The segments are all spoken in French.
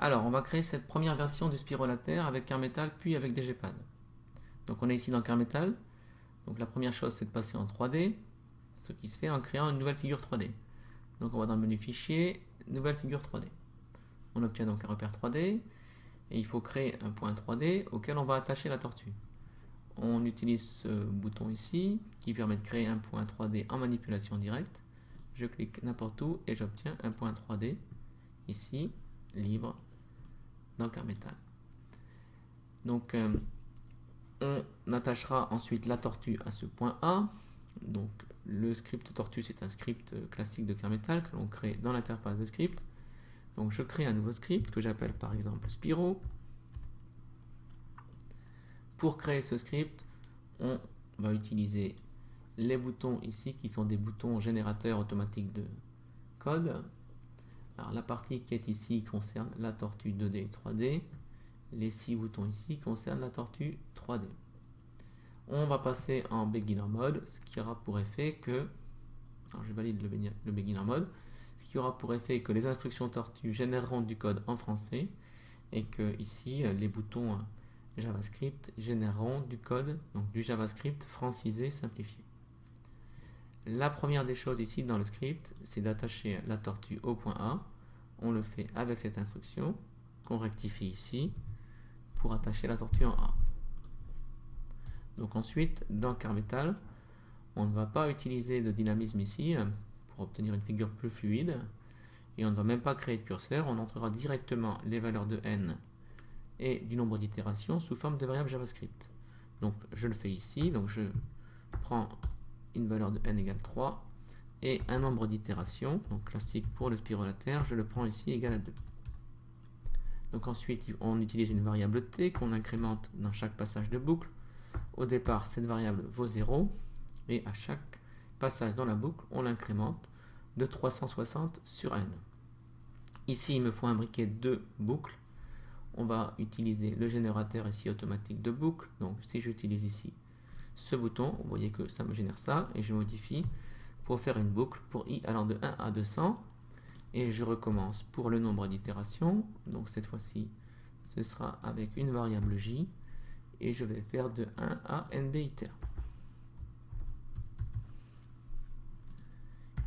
Alors, on va créer cette première version du spirolater avec Carmetal puis avec DGPad. Donc on est ici dans Carmetal. Donc la première chose c'est de passer en 3D, ce qui se fait en créant une nouvelle figure 3D. Donc on va dans le menu fichier, nouvelle figure 3D. On obtient donc un repère 3D et il faut créer un point 3D auquel on va attacher la tortue. On utilise ce bouton ici qui permet de créer un point 3D en manipulation directe. Je clique n'importe où et j'obtiens un point 3D ici, libre, dans Carmetal. Donc on attachera ensuite la tortue à ce point A. Donc le script tortue c'est un script classique de Carmetal que l'on crée dans l'interface de script. Donc je crée un nouveau script que j'appelle par exemple Spiro. Pour créer ce script, on va utiliser les boutons ici qui sont des boutons générateurs automatiques de code. Alors la partie qui est ici concerne la tortue 2D et 3D. Les 6 boutons ici concernent la tortue 3D. On va passer en beginner mode, ce qui aura pour effet que, alors je valide le beginner mode, ce qui aura pour effet que les instructions tortue généreront du code en français et que ici les boutons JavaScript généreront du code, donc du JavaScript francisé simplifié. La première des choses ici dans le script, c'est d'attacher la tortue au point A. On le fait avec cette instruction qu'on rectifie ici pour attacher la tortue en A. Donc ensuite, dans Carmetal, on ne va pas utiliser de dynamisme ici pour obtenir une figure plus fluide et on ne va même pas créer de curseur, on entrera directement les valeurs de n et du nombre d'itérations sous forme de variable JavaScript. Donc je le fais ici, donc je prends une valeur de n égale 3 et un nombre d'itérations, donc classique pour le spirolater, je le prends ici égal à 2. Donc ensuite on utilise une variable t qu'on incrémente dans chaque passage de boucle. Au départ cette variable vaut 0 et à chaque passage dans la boucle on l'incrémente de 360 sur n. Ici il me faut imbriquer deux boucles. On va utiliser le générateur ici automatique de boucles. Donc si j'utilise ici ce bouton, vous voyez que ça me génère ça et je modifie pour faire une boucle pour i allant de 1 à 200 et je recommence pour le nombre d'itérations. Donc cette fois-ci ce sera avec une variable j et je vais faire de 1 à nb iter.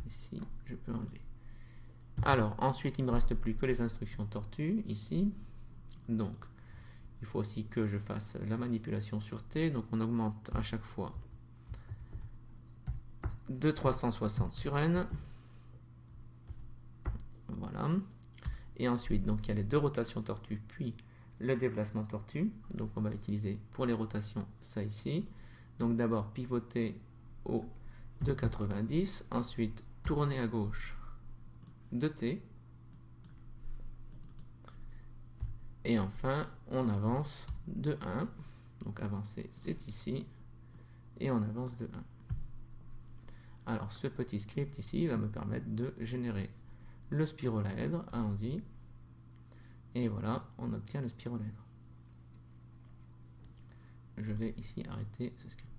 Ici je peux enlever. Alors ensuite il ne me reste plus que les instructions tortue ici. Donc il faut aussi que je fasse la manipulation sur t, donc on augmente à chaque fois de 360 sur n. Voilà. Et ensuite, donc il y a les deux rotations tortue, puis le déplacement tortue. Donc on va utiliser pour les rotations ça ici. Donc d'abord pivoter au de 90, ensuite tourner à gauche de t. Et enfin, on avance de 1. Donc avancer, c'est ici. Et on avance de 1. Alors ce petit script ici va me permettre de générer le spirolaèdre. Allons-y. Et voilà, on obtient le spirolaèdre. Je vais ici arrêter ce script.